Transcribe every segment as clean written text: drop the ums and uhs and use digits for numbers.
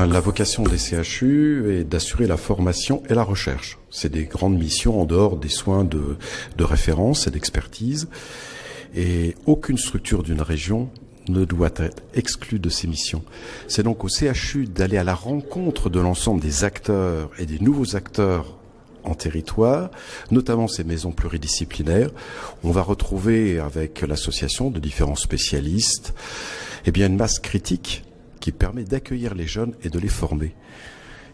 La vocation des CHU est d'assurer la formation et la recherche. C'est des grandes missions en dehors des soins de référence et d'expertise. Et aucune structure d'une région ne doit être exclue de ces missions. C'est donc au CHU d'aller à la rencontre de l'ensemble des acteurs et des nouveaux acteurs en territoire, notamment ces maisons pluridisciplinaires. On va retrouver avec l'association de différents spécialistes une masse critique qui permet d'accueillir les jeunes et de les former.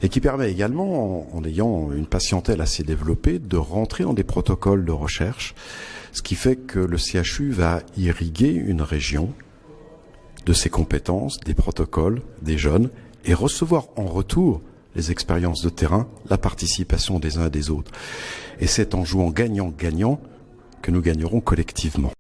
Et qui permet également, en ayant une patientèle assez développée, de rentrer dans des protocoles de recherche, ce qui fait que le CHU va irriguer une région de ses compétences, des protocoles, des jeunes, et recevoir en retour les expériences de terrain, la participation des uns et des autres. Et c'est en jouant gagnant-gagnant que nous gagnerons collectivement.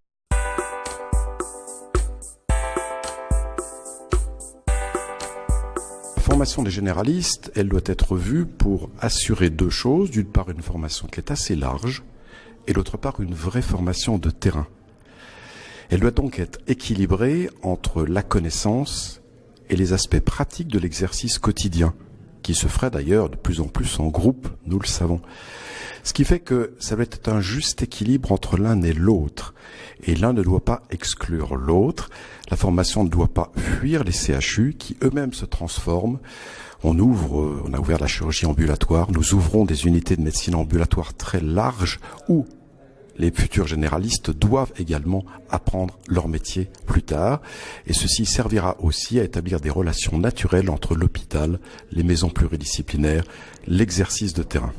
La formation des généralistes, elle doit être vue pour assurer deux choses. D'une part, une formation qui est assez large, et d'autre part, une vraie formation de terrain. Elle doit donc être équilibrée entre la connaissance et les aspects pratiques de l'exercice quotidien, qui se ferait d'ailleurs de plus en plus en groupe, nous le savons. Ce qui fait que ça doit être un juste équilibre entre l'un et l'autre. Et l'un ne doit pas exclure l'autre. La formation ne doit pas fuir les CHU qui eux-mêmes se transforment. On a ouvert la chirurgie ambulatoire. Nous ouvrons des unités de médecine ambulatoire très larges où les futurs généralistes doivent également apprendre leur métier plus tard. Et ceci servira aussi à établir des relations naturelles entre l'hôpital, les maisons pluridisciplinaires, l'exercice de terrain.